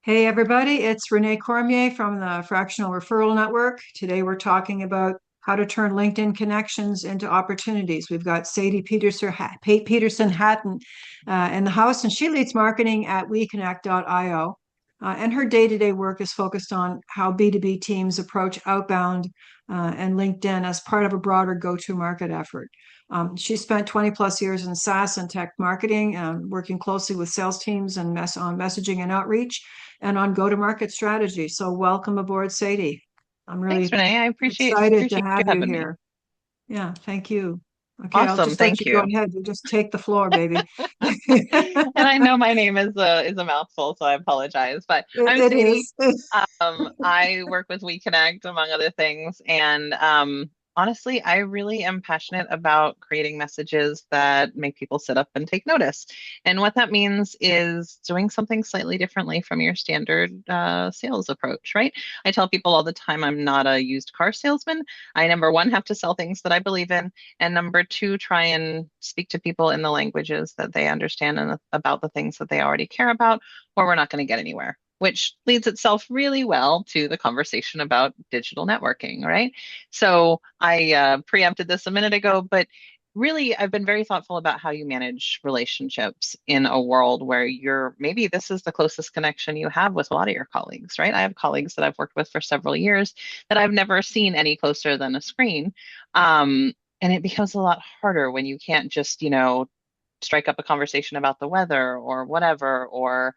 Hey everybody, it's Renee Cormier from the Fractional Referral Network. Today we're talking about how to turn LinkedIn connections into opportunities. We've got Sadie Peterson Hatton in the house, and she leads marketing at WeConnect.io. And her day-to-day work is focused on how B2B teams approach outbound and LinkedIn as part of a broader go-to-market effort. She spent 20 plus years in SaaS and tech marketing, working closely with sales teams and on messaging and outreach and on go-to-market strategy. So welcome aboard, Sadie. I'm Thanks, really Renee. I excited to appreciate you have you having me. here. Yeah, thank you. Okay, I'll Awesome, just let thank you go you. ahead. You just take the floor, baby. And I know my name is a mouthful, so I apologize. But I'm It Sadie. is. I work with WeConnect, among other things. And honestly, I really am passionate about creating messages that make people sit up and take notice. And what that means is doing something slightly differently from your standard sales approach, right? I tell people all the time I'm not a used car salesman. I, number one, have to sell things that I believe in. And number two, try and speak to people in the languages that they understand and about the things that they already care about, or we're not going to get anywhere, which leads itself really well to the conversation about digital networking, right? So I preempted this a minute ago, but really I've been very thoughtful about how you manage relationships in a world where you're maybe this is the closest connection you have with a lot of your colleagues, right? I have colleagues that I've worked with for several years that I've never seen any closer than a screen. And it becomes a lot harder when you can't just, strike up a conversation about the weather or whatever, or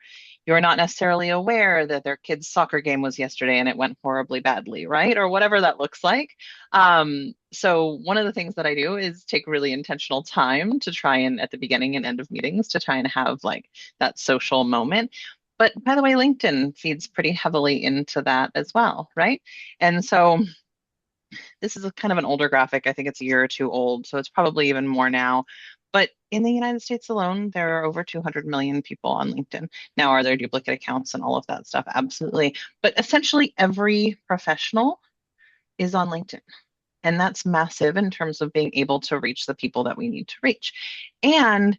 you're not necessarily aware that their kid's soccer game was yesterday and it went horribly badly, right? Or whatever that looks like. So one of the things that I do is take really intentional time to try and at the beginning and end of meetings to try and have like that social moment. But by the way, LinkedIn feeds pretty heavily into that as well, right? And so this is a kind of an older graphic. I think it's a year or two old, so it's probably even more now. But in the United States alone, there are over 200 million people on LinkedIn. Now, are there duplicate accounts and all of that stuff? Absolutely. But essentially, every professional is on LinkedIn. And that's massive in terms of being able to reach the people that we need to reach. And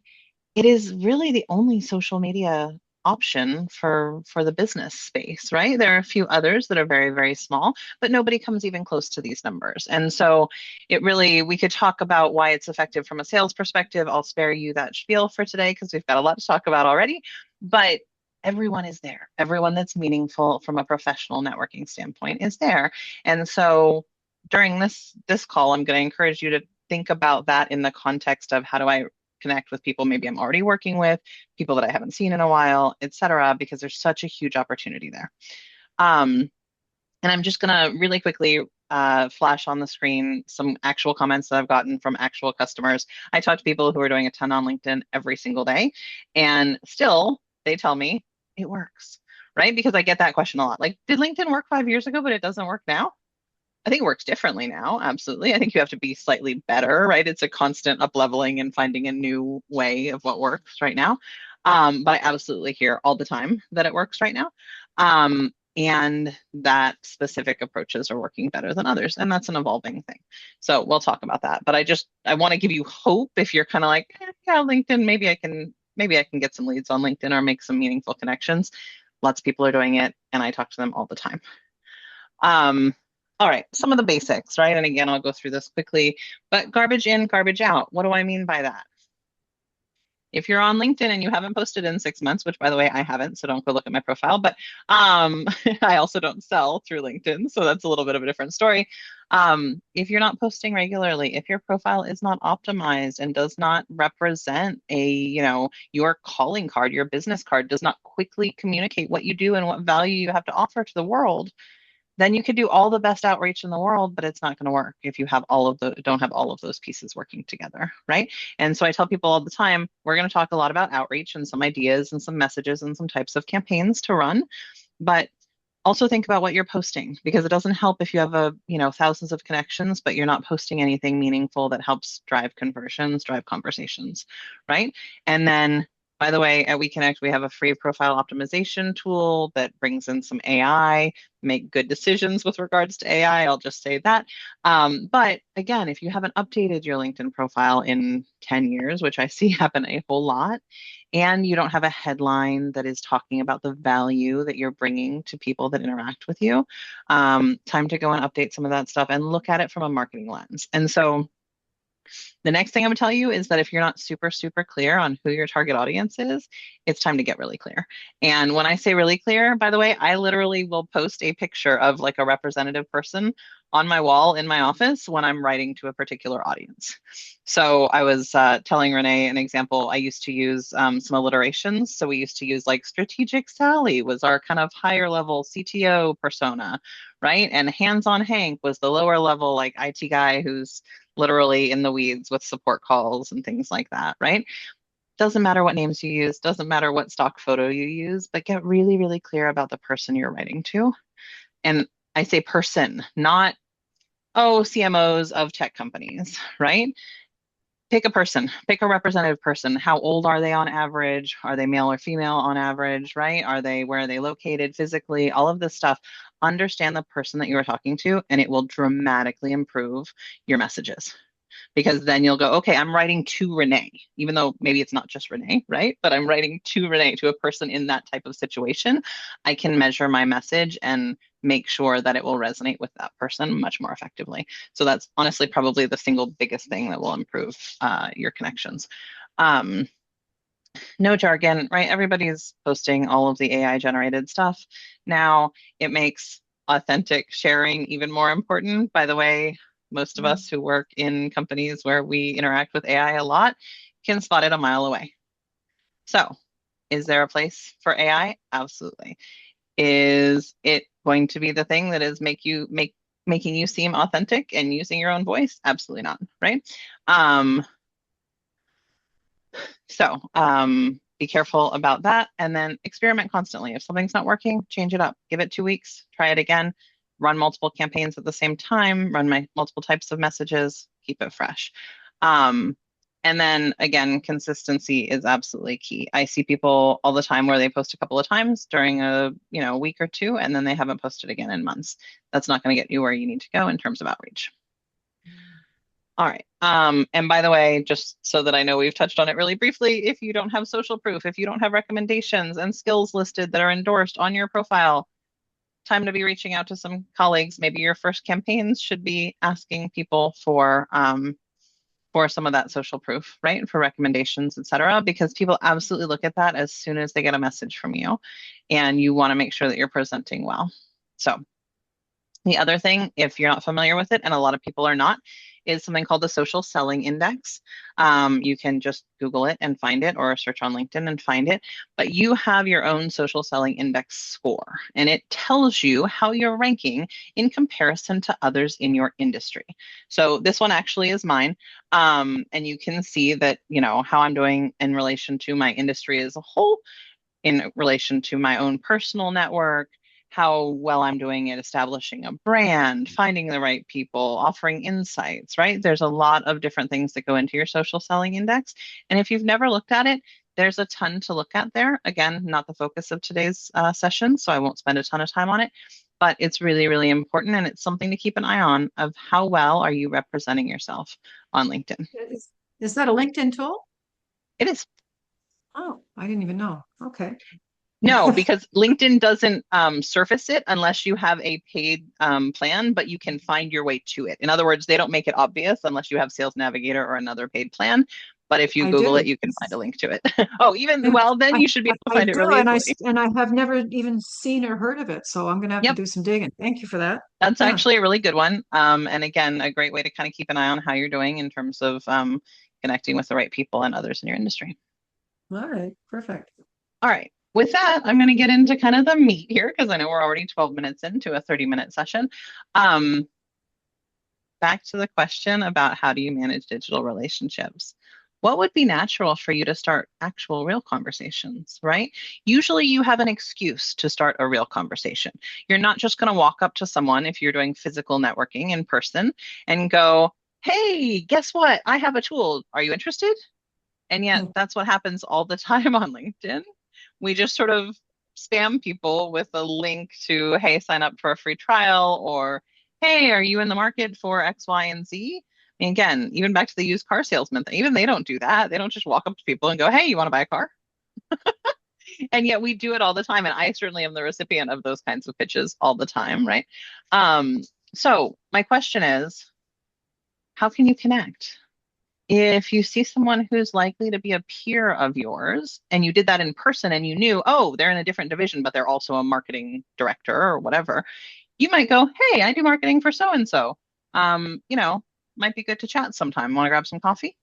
it is really the only social media option for the business space, right? There are a few others that are very, very small, but nobody comes even close to these numbers. And so it really, we could talk about why it's effective from a sales perspective. I'll spare you that spiel for today because we've got a lot to talk about already. But everyone is there. Everyone that's meaningful from a professional networking standpoint is there. And so during this call, I'm going to encourage you to think about that in the context of how do I connect with people maybe I'm already working with, people that I haven't seen in a while, et cetera, because there's such a huge opportunity there. Um, and I'm just going to really quickly flash on the screen some actual comments that I've gotten from actual customers. I talk to people who are doing a ton on LinkedIn every single day, and still they tell me it works, right? Because I get that question a lot. Like, did LinkedIn work 5 years ago, but it doesn't work now? I think it works differently now. Absolutely. I think you have to be slightly better, right? It's a constant up leveling and finding a new way of what works right now. But I absolutely hear all the time that it works right now. And that specific approaches are working better than others. And that's an evolving thing. So we'll talk about that. But I want to give you hope if you're kind of like, yeah, LinkedIn, maybe I can get some leads on LinkedIn or make some meaningful connections. Lots of people are doing it, and I talk to them all the time. Um, all right, some of the basics, right? And again, I'll go through this quickly, but garbage in, garbage out. What do I mean by that? If you're on LinkedIn and you haven't posted in 6 months, which by the way, I haven't, so don't go look at my profile, but I also don't sell through LinkedIn, so that's a little bit of a different story. If you're not posting regularly, if your profile is not optimized and does not represent your calling card, your business card does not quickly communicate what you do and what value you have to offer to the world, then you could do all the best outreach in the world, but it's not going to work if you have don't have all of those pieces working together, right? And so I tell people all the time, we're going to talk a lot about outreach and some ideas and some messages and some types of campaigns to run, but also think about what you're posting because it doesn't help if you have thousands of connections, but you're not posting anything meaningful that helps drive conversions, drive conversations, right? And then By the way, at WeConnect, we have a free profile optimization tool that brings in some AI, make good decisions with regards to AI. I'll just say that. But again, if you haven't updated your LinkedIn profile in 10 years, which I see happen a whole lot, and you don't have a headline that is talking about the value that you're bringing to people that interact with you, time to go and update some of that stuff and look at it from a marketing lens. And so, the next thing I'm gonna tell you is that if you're not super, super clear on who your target audience is, it's time to get really clear. And when I say really clear, by the way, I literally will post a picture of like a representative person on my wall in my office when I'm writing to a particular audience. So I was telling Renee an example. I used to use some alliterations. So we used to use like Strategic Sally was our kind of higher level CTO persona, right? And Hands-on Hank was the lower level like IT guy who's literally in the weeds with support calls and things like that, right? Doesn't matter what names you use, doesn't matter what stock photo you use, but get really, really clear about the person you're writing to. And I say person, not, oh, CMOs of tech companies, right? Pick a person, pick a representative person. How old are they on average? Are they male or female on average, right? Where are they located physically? All of this stuff. Understand the person that you are talking to, and it will dramatically improve your messages. Because then you'll go, okay, I'm writing to Renee, even though maybe it's not just Renee, right? But I'm writing to Renee, to a person in that type of situation. I can measure my message and make sure that it will resonate with that person much more effectively. So that's honestly probably the single biggest thing that will improve your connections. No jargon, right? Everybody's posting all of the AI generated stuff. Now it makes authentic sharing even more important. By the way, most of us who work in companies where we interact with AI a lot can spot it a mile away. So, is there a place for AI? Absolutely. Is it going to be the thing that is making you seem authentic and using your own voice? Absolutely not, right? Be careful about that and then experiment constantly. If something's not working, change it up. Give it 2 weeks, try it again, run multiple campaigns at the same time, run my multiple types of messages, keep it fresh. And then again, consistency is absolutely key. I see people all the time where they post a couple of times during a week or two, and then they haven't posted again in months. That's not going to get you where you need to go in terms of outreach. All right. And by the way, just so that I know we've touched on it really briefly, if you don't have social proof, if you don't have recommendations and skills listed that are endorsed on your profile, time to be reaching out to some colleagues. Maybe your first campaigns should be asking people for some of that social proof, right? For recommendations, et cetera, because people absolutely look at that as soon as they get a message from you, and you want to make sure that you're presenting well. So the other thing, if you're not familiar with it, and a lot of people are not, is something called the Social Selling Index. You can just Google it and find it, or search on LinkedIn and find it. But you have your own Social Selling Index score, and it tells you how you're ranking in comparison to others in your industry. So this one actually is mine, and you can see that how I'm doing in relation to my industry as a whole, in relation to my own personal network, how well I'm doing at establishing a brand, finding the right people, offering insights, right? There's a lot of different things that go into your social selling index. And if you've never looked at it, there's a ton to look at there. Again, not the focus of today's session, so I won't spend a ton of time on it, but it's really, really important. And it's something to keep an eye on of how well are you representing yourself on LinkedIn. Is that a LinkedIn tool? It is. Oh, I didn't even know. Okay. No, because LinkedIn doesn't surface it unless you have a paid plan, but you can find your way to it. In other words, they don't make it obvious unless you have Sales Navigator or another paid plan. But if you I Google do. it, you can find a link to it. Oh, well, then you should be able to I find it do, really and easily. I have never even seen or heard of it, so I'm gonna have to Yep, do some digging. Thank you for that. that's Yeah. actually a really good one. And again, a great way to kind of keep an eye on how you're doing in terms of connecting with the right people and others in your industry. All right. Perfect. All right. With that, I'm going to get into kind of the meat here because I know we're already 12 minutes into a 30-minute session. Back to the question about how do you manage digital relationships? What would be natural for you to start actual real conversations, right? Usually you have an excuse to start a real conversation. You're not just going to walk up to someone if you're doing physical networking in person and go, hey, guess what? I have a tool. Are you interested? And yet that's what happens all the time on LinkedIn. We just sort of spam people with a link to, hey, sign up for a free trial, or hey, are you in the market for X, Y, and Z? I mean, again, even back to the used car salesman thing, even they don't do that. They don't just walk up to people and go, hey, you want to buy a car? And yet we do it all the time. And I certainly am the recipient of those kinds of pitches all the time, right? Um, so my question is, how can you connect? If you see someone who's likely to be a peer of yours and you did that in person and you knew, oh, they're in a different division, but they're also a marketing director or whatever, you might go, hey, I do marketing for so and so. Might be good to chat sometime. Want to grab some coffee?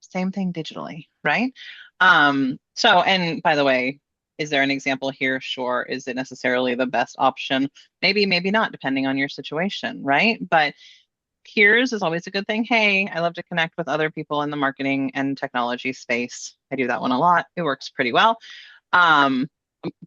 Same thing digitally, right? And by the way, is there an example here? Sure. Is it necessarily the best option? Maybe, maybe not, depending on your situation, right? But peers is always a good thing. Hey, I love to connect with other people in the marketing and technology space. I do that one a lot. It works pretty well. Um,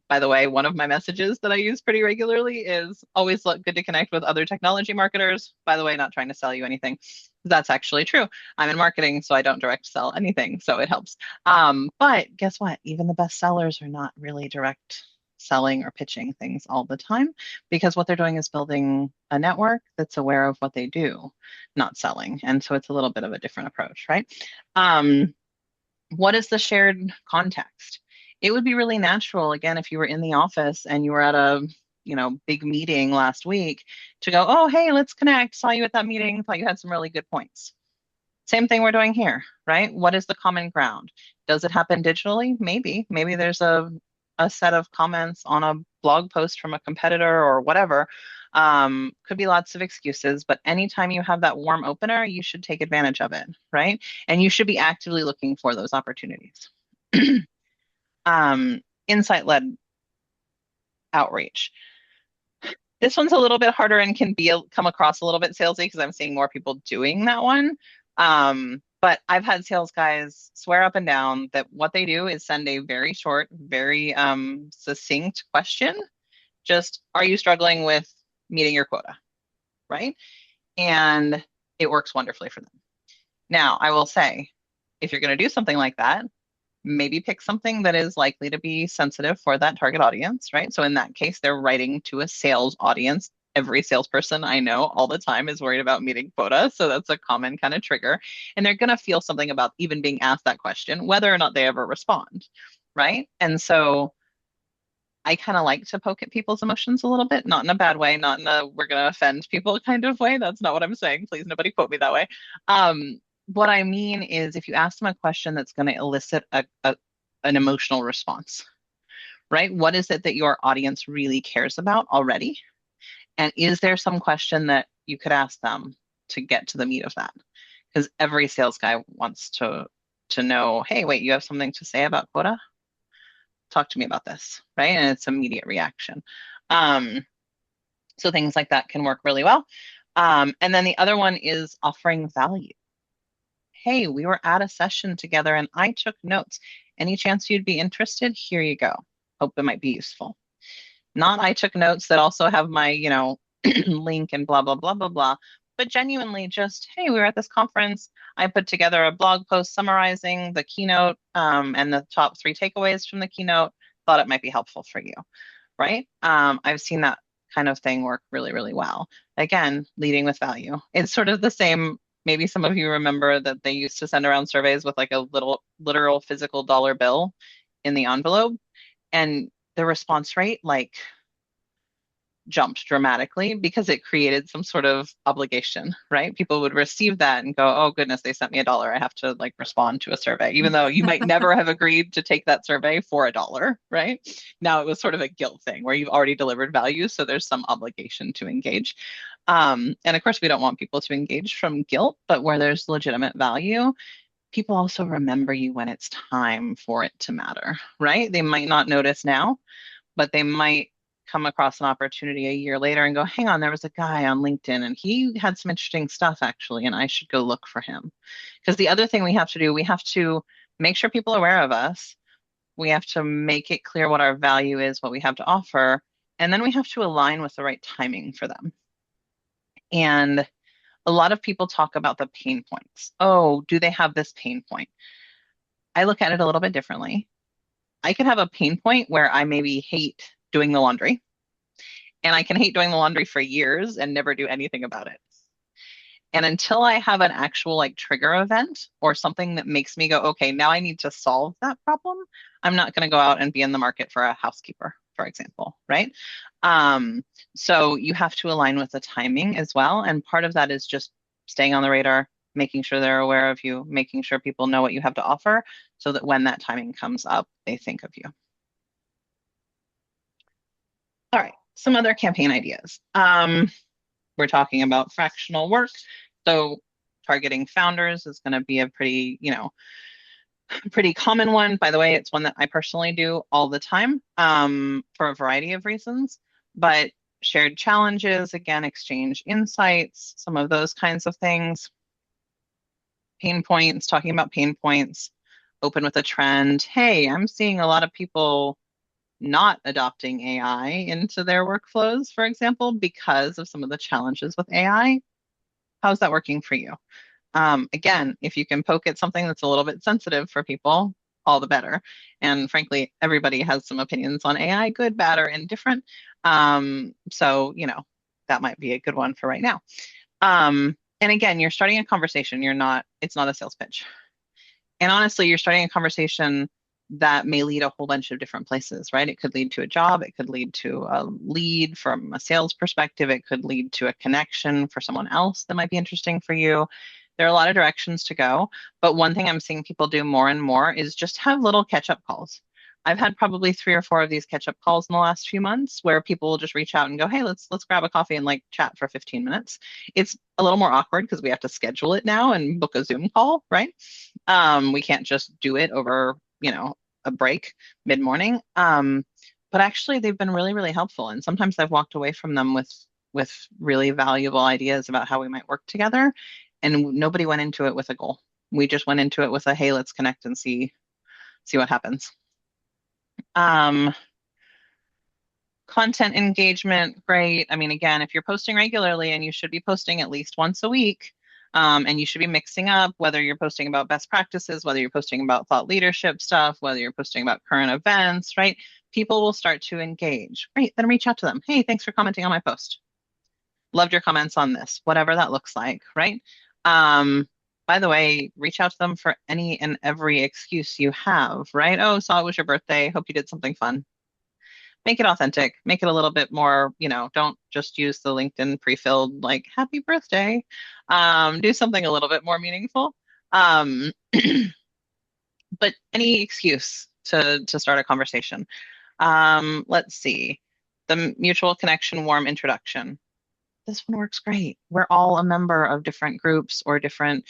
by the way, one of my messages that I use pretty regularly is always look good to connect with other technology marketers. By the way, not trying to sell you anything. That's actually true. I'm in marketing, so I don't direct sell anything, so it helps. But guess what? Even the best sellers are not really direct selling or pitching things all the time, because what they're doing is building a network that's aware of what they do, not selling. And so it's a little bit of a different approach, right? What is the shared context? It would be really natural, again, if you were in the office and you were at a big meeting last week, to go, oh, hey, let's connect. Saw you at that meeting. Thought you had some really good points. Same thing we're doing here, right? What is the common ground? Does it happen digitally? Maybe. Maybe there's a set of comments on a blog post from a competitor or whatever. Could be lots of excuses, but anytime you have that warm opener, you should take advantage of it, right? And you should be actively looking for those opportunities. Insight-led outreach. This one's a little bit harder and can come across a little bit salesy because I'm seeing more people doing that one. But I've had sales guys swear up and down that what they do is send a very short, very succinct question. Just, are you struggling with meeting your quota? Right? And it works wonderfully for them. Now, I will say, if you're going to do something like that, maybe pick something that is likely to be sensitive for that target audience, right? So in that case, they're writing to a sales audience. Every salesperson I know all the time is worried about meeting quota. So that's a common kind of trigger. And they're going to feel something about even being asked that question, whether or not they ever respond, right? And so I kind of like to poke at people's emotions a little bit, not in a bad way, not in a we're going to offend people kind of way. That's not what I'm saying. Please, nobody quote me that way. What I mean is if you ask them a question that's going to elicit an emotional response, right? What is it that your audience really cares about already? And is there some question that you could ask them to get to the meat of that? Because every sales guy wants to know, hey, wait, you have something to say about quota? Talk to me about this, right? And it's immediate reaction. So things like that can work really well. And then the other one is offering value. Hey, we were at a session together and I took notes. Any chance you'd be interested? Here you go. Hope it might be useful. Not I took notes that also have my, link and blah, blah, blah, blah, blah. But genuinely just, hey, we were at this conference. I put together a blog post summarizing the keynote and the top 3 takeaways from the keynote. Thought it might be helpful for you, right? I've seen that kind of thing work really, really well. Again, leading with value. It's sort of the same. Maybe some of you remember that they used to send around surveys with like a little literal physical dollar bill in the envelope, and the response rate jumped dramatically because it created some sort of obligation, right? People would receive that and go, oh goodness, they sent me $1. I have to respond to a survey, even though you might never have agreed to take that survey for $1, right? Now it was sort of a guilt thing where you've already delivered value, so there's some obligation to engage. And of course, we don't want people to engage from guilt, but where there's legitimate value, people also remember you when it's time for it to matter, right? They might not notice now, but they might come across an opportunity a year later and go, hang on, there was a guy on LinkedIn and he had some interesting stuff actually, and I should go look for him. Because the other thing we have to do, we have to make sure people are aware of us. We have to make it clear what our value is, what we have to offer, and then we have to align with the right timing for them. And a lot of people talk about the pain points. Oh, do they have this pain point? I look at it a little bit differently. I could have a pain point where I maybe hate doing the laundry, and I can hate doing the laundry for years and never do anything about it. And until I have an actual like trigger event or something that makes me go, okay, now I need to solve that problem, I'm not going to go out and be in the market for a housekeeper, for example, right? Um, so you have to align with the timing as well. And part of that is just staying on the radar, making sure they're aware of you, making sure people know what you have to offer so that when that timing comes up, they think of you. All right, some other campaign ideas. We're talking about fractional work. So targeting founders is going to be a pretty, pretty common one. By the way, it's one that I personally do all the time for a variety of reasons. But shared challenges, again, exchange insights, some of those kinds of things. Pain points, talking about pain points, open with a trend. Hey, I'm seeing a lot of people not adopting AI into their workflows, for example, because of some of the challenges with AI. How's that working for you? Again, if you can poke at something that's a little bit sensitive for people, all the better. And frankly, everybody has some opinions on AI, good, bad, or indifferent. So, that might be a good one for right now. And again, you're starting a conversation. It's not a sales pitch. And honestly, you're starting a conversation that may lead a whole bunch of different places, right? It could lead to a job. It could lead to a lead from a sales perspective. It could lead to a connection for someone else that might be interesting for you. There are a lot of directions to go, but one thing I'm seeing people do more and more is just have little catch-up calls. I've had probably 3 or 4 of these catch-up calls in the last few months where people will just reach out and go, "Hey, let's grab a coffee and like chat for 15 minutes." It's a little more awkward because we have to schedule it now and book a Zoom call, right? We can't just do it over, a break mid-morning. But actually, they've been really, really helpful. And sometimes I've walked away from them with really valuable ideas about how we might work together. And nobody went into it with a goal. We just went into it with a, hey, let's connect and see what happens. Um, Content engagement, great. I mean, again, if you're posting regularly, and you should be posting at least once a week, and you should be mixing up whether you're posting about best practices, whether you're posting about thought leadership stuff, whether you're posting about current events, right? People will start to engage. Great, then reach out to them. Hey, thanks for commenting on my post. Loved your comments on this, whatever that looks like, right? By the way, reach out to them for any and every excuse you have, right? Oh, saw it was your birthday. Hope you did something fun. Make it authentic, make it a little bit more, don't just use the LinkedIn pre-filled like happy birthday. Do something a little bit more meaningful. Um, but any excuse to start a conversation. Let's see. The mutual connection, warm introduction. This one works great. We're all a member of different groups or different,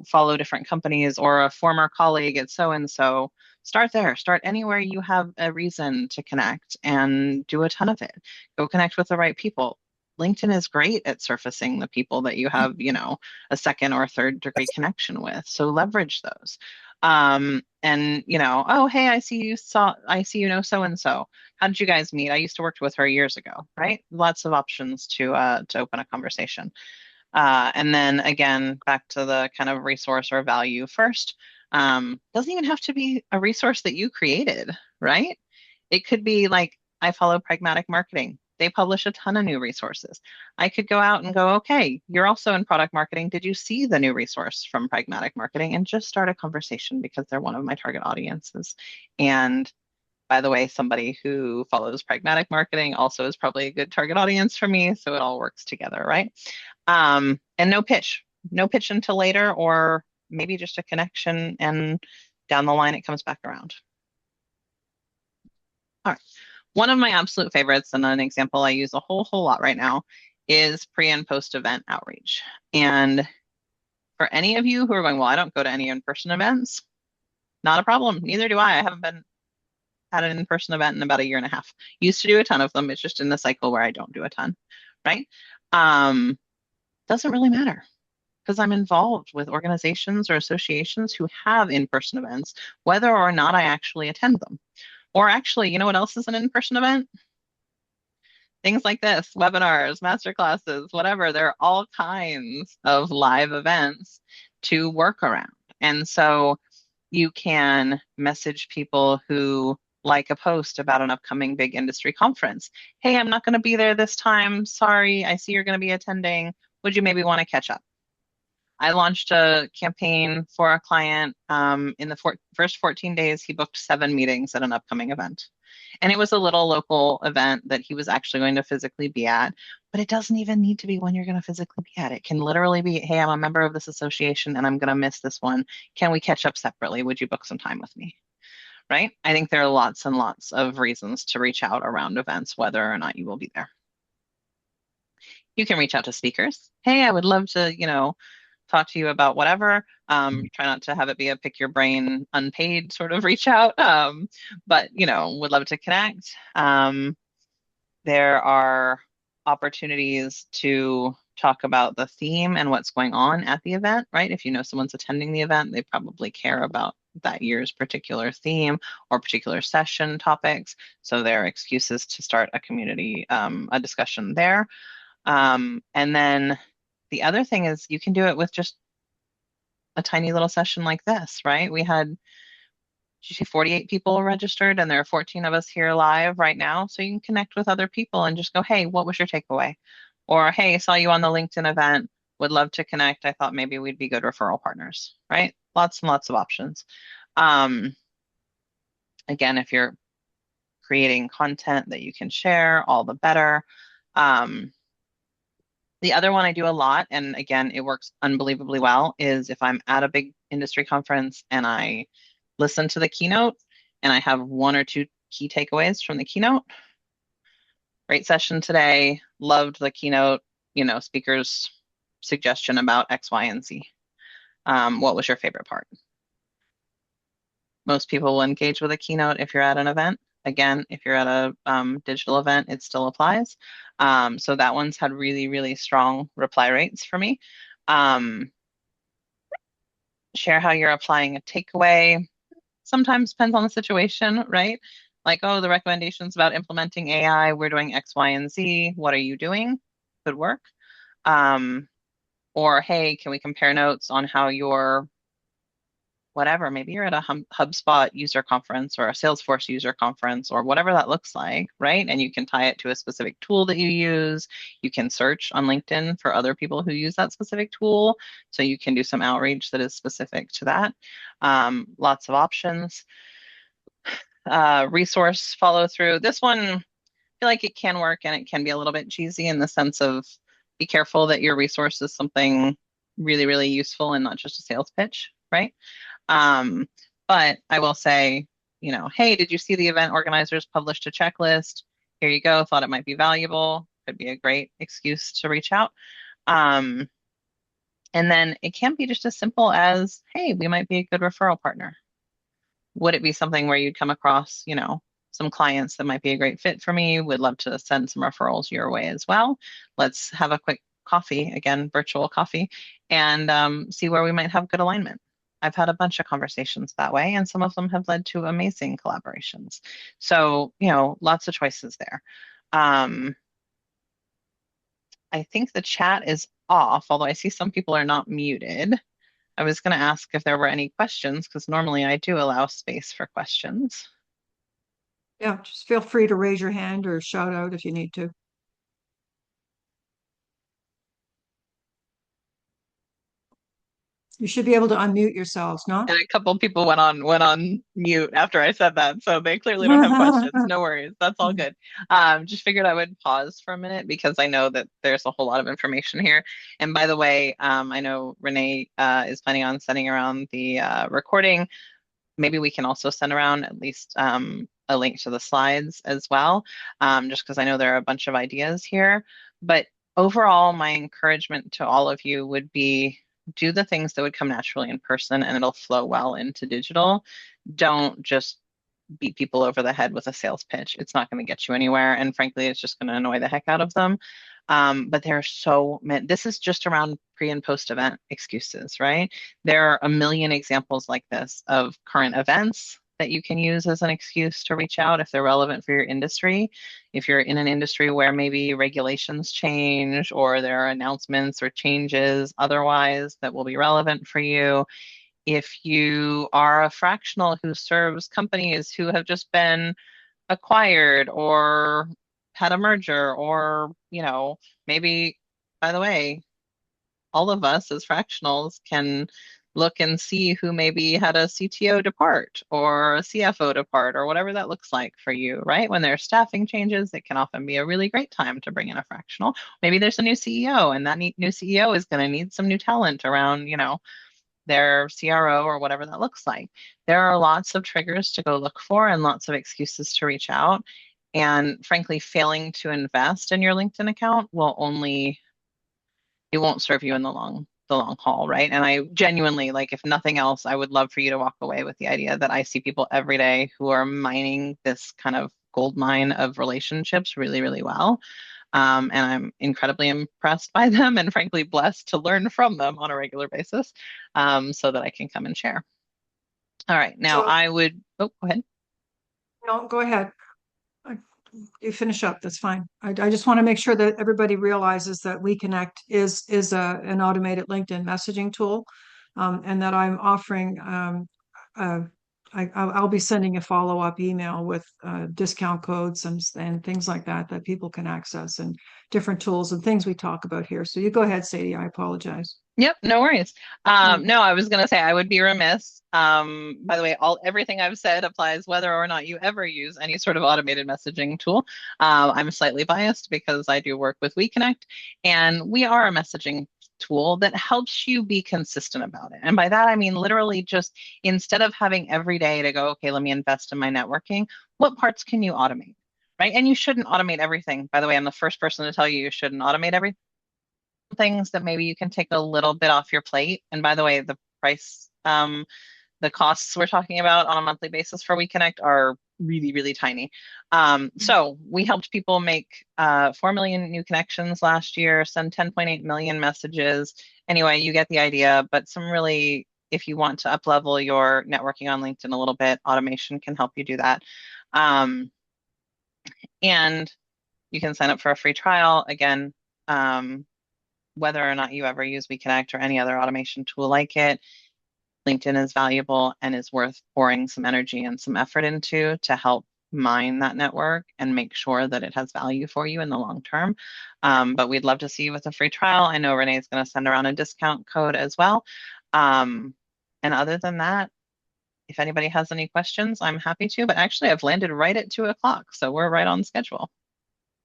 follow different companies, or a former colleague at so and so. Start there. Start anywhere you have a reason to connect and do a ton of it. Go connect with the right people. LinkedIn is great at surfacing the people that you have, a second or third degree connection with. So leverage those. And oh, hey, I see you know so and so. How did you guys meet? I used to work with her years ago, right? Lots of options to open a conversation. And then again, back to the kind of resource or value first. Doesn't even have to be a resource that you created, right? It could be like, I follow Pragmatic Marketing. They publish a ton of new resources. I could go out and go, okay, you're also in product marketing. Did you see the new resource from Pragmatic Marketing? And just start a conversation because they're one of my target audiences. And by the way, somebody who follows Pragmatic Marketing also is probably a good target audience for me. So it all works together, right? And no pitch until later, or maybe just a connection, and down the line, it comes back around. All right. One of my absolute favorites, and an example I use a whole lot right now, is pre and post event outreach. And for any of you who are going, well, I don't go to any in-person events, not a problem. Neither do I. I haven't had an in-person event in about a year and a half. Used to do a ton of them. It's just in the cycle where I don't do a ton, right? Doesn't really matter because I'm involved with organizations or associations who have in-person events, whether or not I actually attend them. Or actually, you know what else is an in-person event? Things like this, webinars, masterclasses, whatever. There are all kinds of live events to work around. And so, You can message people who like a post about an upcoming big industry conference. Hey, I'm not going to be there this time. Sorry, I see you're going to be attending. Would you maybe want to catch up? I launched a campaign for a client. In the first 14 days, he booked 7 meetings at an upcoming event. And it was a little local event that he was actually going to physically be at. But it doesn't even need to be when you're going to physically be at it. It can literally be, hey, I'm a member of this association and I'm going to miss this one. Can we catch up separately? Would you book some time with me? Right? I think there are lots and lots of reasons to reach out around events, whether or not you will be there. You can reach out to speakers. Hey, I would love to, talk to you about whatever. Try not to have it be a pick your brain unpaid sort of reach out. But would love to connect. There are opportunities to talk about the theme and what's going on at the event, right? If you know someone's attending the event, they probably care about that year's particular theme or particular session topics. So there are excuses to start a community, a discussion there. And then the other thing is you can do it with just a tiny little session like this, right? We had 48 people registered and there are 14 of us here live right now. So you can connect with other people and just go, hey, what was your takeaway? Or, hey, saw you on the LinkedIn event. Would love to connect. I thought maybe we'd be good referral partners, right? Lots and lots of options. Again, if you're creating content that you can share, all the better. The other one I do a lot, and again, it works unbelievably well, is if I'm at a big industry conference and I listen to the keynote and I have one or two key takeaways from the keynote. Great session today. Loved the keynote, speaker's suggestion about X, Y, and Z. What was your favorite part? Most people will engage with a keynote if you're at an event. Again, if you're at a digital event, it still applies. So that one's had really, really strong reply rates for me. Share how you're applying a takeaway. Sometimes depends on the situation, right? Like, oh, the recommendations about implementing AI, we're doing X, Y, and Z. What are you doing? Could work. Or, hey, can we compare notes on how your whatever, maybe you're at a HubSpot user conference or a Salesforce user conference or whatever that looks like, right? And you can tie it to a specific tool that you use. You can search on LinkedIn for other people who use that specific tool. So you can do some outreach that is specific to that. Lots of options. Resource follow through. This one, I feel like it can work and it can be a little bit cheesy in the sense of be careful that your resource is something really, really useful and not just a sales pitch, right? But I will say, hey, did you see the event organizers published a checklist? Here you go. Thought it might be valuable. Could be a great excuse to reach out. And then it can be just as simple as, hey, we might be a good referral partner. Would it be something where you'd come across, some clients that might be a great fit for me? Would love to send some referrals your way as well. Let's have a quick coffee, again, virtual coffee, and see where we might have good alignment. I've had a bunch of conversations that way, and some of them have led to amazing collaborations. So, lots of choices there. I think the chat is off, although I see some people are not muted. I was going to ask if there were any questions, because normally I do allow space for questions. Yeah, just feel free to raise your hand or shout out if you need to. You should be able to unmute yourselves, no? And a couple people went on mute after I said that, so they clearly don't have questions. No worries, that's all good. Just figured I would pause for a minute because I know that there's a whole lot of information here. And by the way, I know Renee is planning on sending around the recording. Maybe we can also send around at least a link to the slides as well, just because I know there are a bunch of ideas here. But overall, my encouragement to all of you would be do the things that would come naturally in person and it'll flow well into digital. Don't just beat people over the head with a sales pitch. It's not going to get you anywhere. And frankly, it's just going to annoy the heck out of them. But there are so many, this is just around pre and post event excuses, right? There are a million examples like this of current events that you can use as an excuse to reach out if they're relevant for your industry. If you're in an industry where maybe regulations change or there are announcements or changes otherwise that will be relevant for you, If you are a fractional who serves companies who have just been acquired or had a merger, or, maybe, by the way, all of us as fractionals can look and see who maybe had a CTO depart or a CFO depart or whatever that looks like for you, right? When there are staffing changes, it can often be a really great time to bring in a fractional. Maybe there's a new CEO, and that new CEO is going to need some new talent around, their CRO or whatever that looks like. There are lots of triggers to go look for and lots of excuses to reach out. And frankly, failing to invest in your LinkedIn account it won't serve you in the long haul, right? And I genuinely, like, if nothing else, I would love for you to walk away with the idea that I see people every day who are mining this kind of gold mine of relationships really, really well. And I'm incredibly impressed by them and frankly blessed to learn from them on a regular basis, so that I can come and share. All right. Now So, go ahead. no, go ahead. I- You finish up. That's fine. I just want to make sure that everybody realizes that WeConnect is an automated LinkedIn messaging tool, and that I'm offering. Uh, I'll be sending a follow-up email with discount codes and things like that that people can access, and different tools and things we talk about here. So you go ahead, Sadie. I apologize. Yep, no worries. Yeah. No, I was gonna say I would be remiss. By the way, everything I've said applies whether or not you ever use any sort of automated messaging tool. I'm slightly biased because I do work with WeConnect, and we are a messaging tool that helps you be consistent about it. And by that, I mean literally just instead of having every day to go, okay, let me invest in my networking, what parts can you automate? Right? And you shouldn't automate everything. By the way, I'm the first person to tell you shouldn't automate everything. Things that maybe you can take a little bit off your plate. And by the way, the costs we're talking about on a monthly basis for WeConnect are really, really tiny. So we helped people make 4 million new connections last year, send 10.8 million messages. Anyway, you get the idea, but if you want to up level your networking on LinkedIn a little bit, automation can help you do that. And you can sign up for a free trial. Again, whether or not you ever use WeConnect or any other automation tool like it, LinkedIn is valuable and is worth pouring some energy and some effort into to help mine that network and make sure that it has value for you in the long term. But we'd love to see you with a free trial. I know Renee is going to send around a discount code as well. And other than that, if anybody has any questions, I'm happy to. But actually, I've landed right at 2 o'clock, so we're right on schedule.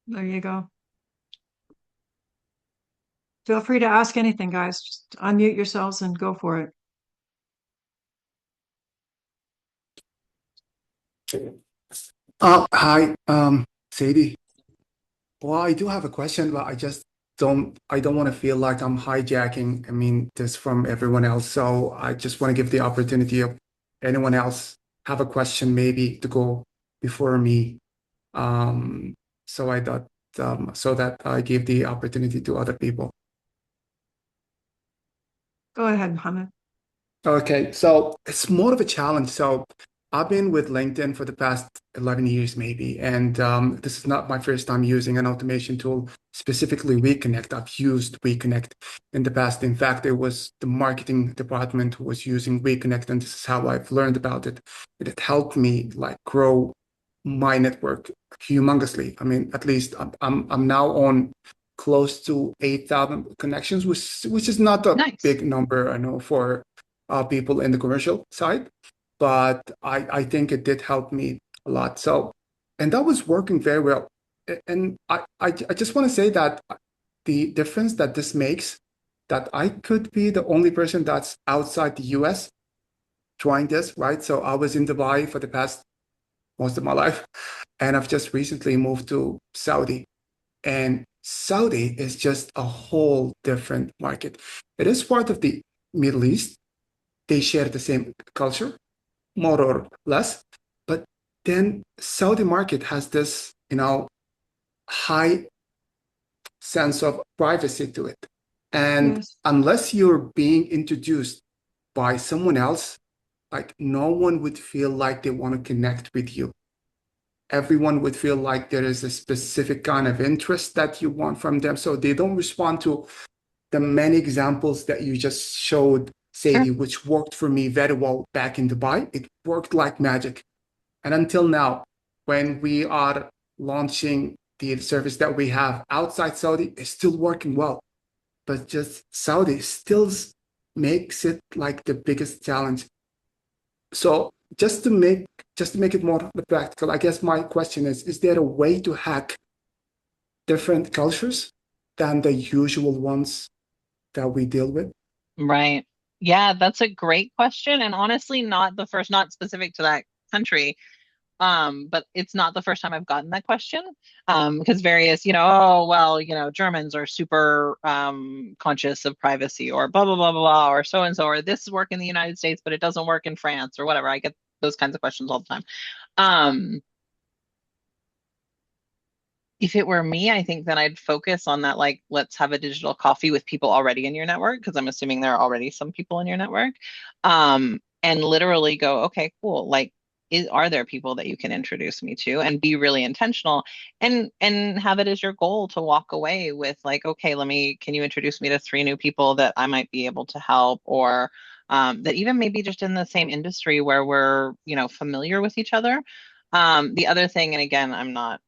There you go. Feel free to ask anything, guys. Just unmute yourselves and go for it. Hi, Sadie. Well, I do have a question, but I don't want to feel like I'm hijacking, this from everyone else. So I just want to give the opportunity of anyone else have a question maybe to go before me. So I thought, so that I give the opportunity to other people. Go ahead, Mohammed. Okay, so it's more of a challenge. So I've been with LinkedIn for the past 11 years, maybe, and this is not my first time using an automation tool, specifically WeConnect. I've used WeConnect in the past. In fact, it was the marketing department who was using WeConnect, and this is how I've learned about it. It helped me like grow my network humongously. At least I'm now on close to 8,000 connections, which is not a Nice. big number, I know, for people in the commercial side, but I think it did help me a lot. So, and that was working very well. And I just want to say that the difference that this makes, that I could be the only person that's outside the US trying this, right? So I was in Dubai for the past most of my life, and I've just recently moved to Saudi. And Saudi is just a whole different market. It is part of the Middle East. They share the same culture, more or less. But then Saudi market has this, high sense of privacy to it. And Yes. unless you're being introduced by someone else, like no one would feel like they want to connect with you. Everyone would feel like there is a specific kind of interest that you want from them. So they don't respond to the many examples that you just showed Sure. Sadie, which worked for me very well back in Dubai. It worked like magic. And until now, when we are launching the service that we have outside Saudi, it's still working well. But just Saudi still makes it like the biggest challenge. So just to make it more practical, I guess my question is there a way to hack different cultures than the usual ones that we deal with? Right. Yeah, that's a great question. And honestly, not the first, not specific to that country. But it's not the first time I've gotten that question. Because various, oh, well, Germans are super conscious of privacy or blah, blah, blah, blah, blah, or so and so, or this work in the United States, but it doesn't work in France or whatever. I get those kinds of questions all the time. Um, if it were me, I think then I'd focus on that, like, let's have a digital coffee with people already in your network, because I'm assuming there are already some people in your network. And literally go, okay, cool. Like, are there people that you can introduce me to, and be really intentional, and have it as your goal to walk away with, like, okay, can you introduce me to 3 new people that I might be able to help, or that even maybe just in the same industry where we're, familiar with each other. The other thing, and again, I'm not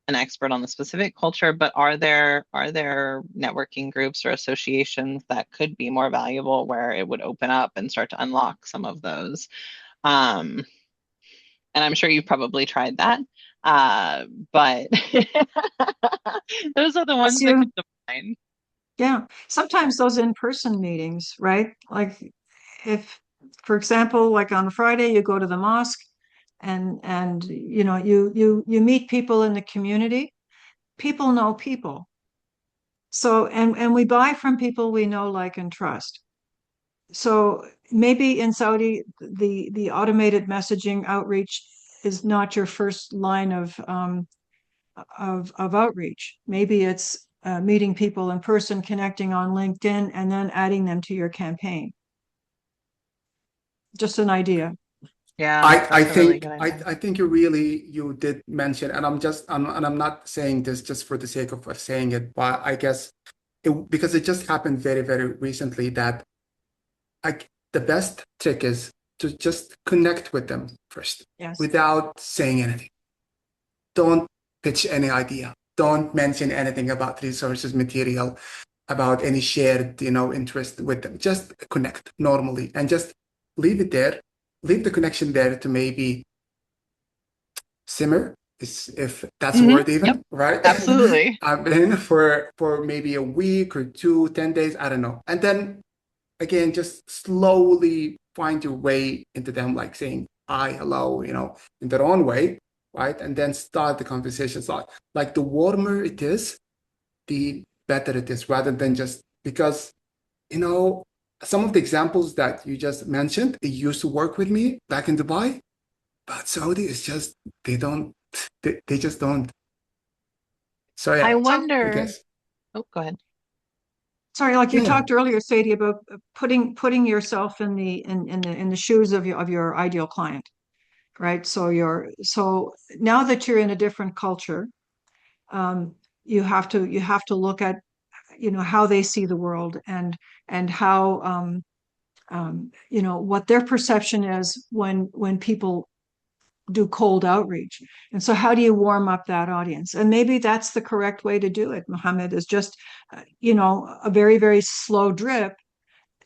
an expert on the specific culture, but are there networking groups or associations that could be more valuable, where it would open up and start to unlock some of those? Um, and I'm sure you've probably tried that. But those are the Bless ones that you. come to mind. Yeah. Sometimes those in-person meetings, right? Like if, for example, like on Friday, you go to the mosque and you meet people in the community. People know people. So and we buy from people we know, like, and trust. So maybe in Saudi, the automated messaging outreach is not your first line of outreach. Maybe it's meeting people in person, connecting on LinkedIn, and then adding them to your campaign. Just an idea. Yeah, I that's a really think good idea. I think you did mention, and I'm not saying this just for the sake of saying it, but I guess because it just happened very, very recently that the best trick is to just connect with them first Yes. without saying anything. Don't pitch any idea. Don't mention anything about resources, material, about any shared, interest with them. Just connect normally and just leave it there. Leave the connection there to maybe simmer, if that's a word Yep, even, right? absolutely. Then for maybe a week or 2, 10 days, I don't know. And then again, just slowly find your way into them, like saying hi, hello, in their own way, right? And then start the conversation. So, like the warmer it is, the better it is, rather than just because, some of the examples that you just mentioned, it used to work with me back in Dubai, but Saudi is just, they don't, they just don't. So, I yeah, So I wonder. guess. Oh, go ahead. sorry, like you Yeah. talked earlier, Sadie, about putting yourself in the shoes of your ideal client, right? So now that you're in a different culture, um, you have to look at how they see the world, and how what their perception is when people do cold outreach. And so how do you warm up that audience? And maybe that's the correct way to do it, Mohammed, is just a very, very slow drip.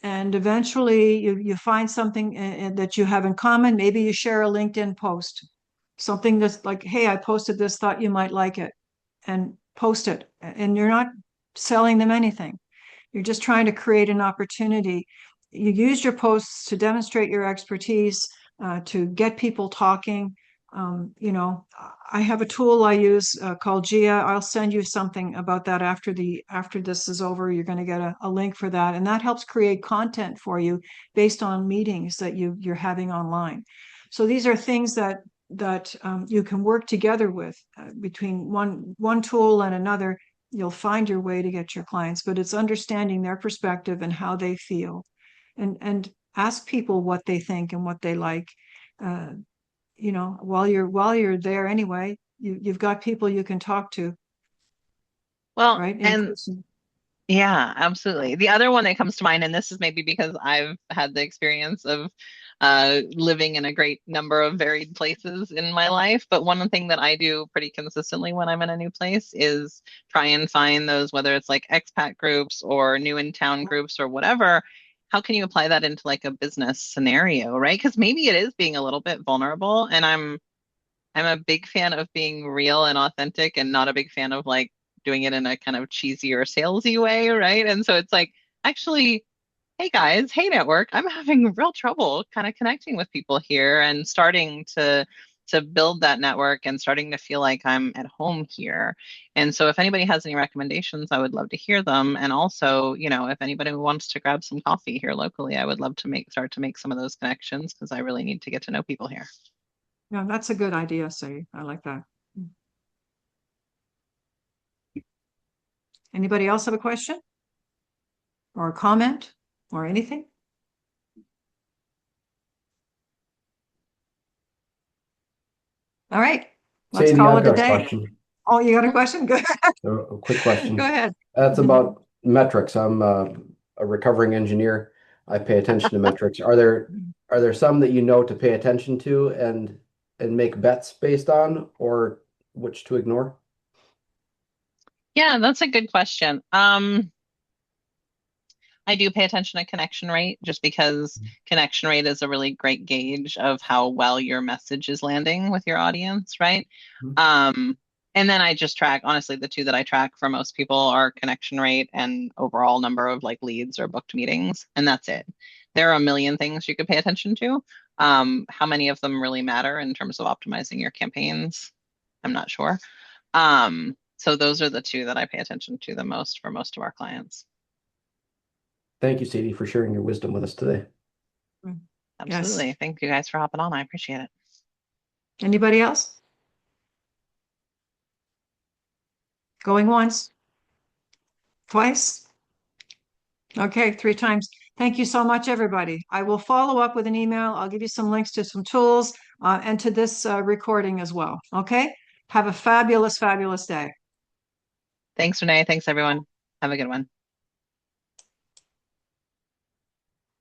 And eventually you find something that you have in common. Maybe you share a LinkedIn post, something that's like, hey, I posted this, thought you might like it, and post it. And you're not selling them anything. You're just trying to create an opportunity. You use your posts to demonstrate your expertise, to get people talking. I have a tool I use called Gia. I'll send you something about that after this is over. You're going to get a link for that, and that helps create content for you based on meetings that you're having online. So these are things that you can work together with, between one tool and another. You'll find your way to get your clients, but it's understanding their perspective and how they feel, and ask people what they think and what they like. Uh, while you're there anyway, you've got people you can talk to, Well, right, in and person. Yeah, absolutely. The other one that comes to mind, and this is maybe because I've had the experience of living in a great number of varied places in my life, but one thing that I do pretty consistently when I'm in a new place is try and find those, whether it's like expat groups or new in town groups or whatever. How can you apply that into like a business scenario, right? Because maybe it is being a little bit vulnerable, and I'm a big fan of being real and authentic and not a big fan of like doing it in a kind of cheesy or salesy way, right? And so it's like, actually, hey guys, hey network, I'm having real trouble kind of connecting with people here and starting to build that network and starting to feel like I'm at home here. And so if anybody has any recommendations, I would love to hear them. And also, if anybody wants to grab some coffee here locally, I would love to start to make some of those connections because I really need to get to know people here. Yeah, that's a good idea, Sadie. I like that. Anybody else have a question or a comment or anything? All right, let's Sadie, call I've it a got a day. question. Oh, you got a question? Good. A quick Go question. ahead. That's about metrics. I'm a recovering engineer. I pay attention to metrics. Are there some that you know to pay attention to and make bets based on, or which to ignore? Yeah, that's a good question. I do pay attention to connection rate just because connection rate is a really great gauge of how well your message is landing with your audience, right? Mhm. And then I just track, honestly, the two that I track for most people are connection rate and overall number of like leads or booked meetings, and that's it. There are a million things you could pay attention to. How many of them really matter in terms of optimizing your campaigns? I'm not sure. So those are the two that I pay attention to the most for most of our clients. Thank you, Sadie, for sharing your wisdom with us today. Yes. Absolutely. Thank you guys for hopping on. I appreciate it. Anybody else? Going once? Twice? Okay, 3 times. Thank you so much, everybody. I will follow up with an email. I'll give you some links to some tools and to this recording as well. Okay? Have a fabulous, fabulous day. Thanks, Renee. Thanks, everyone. Have a good one.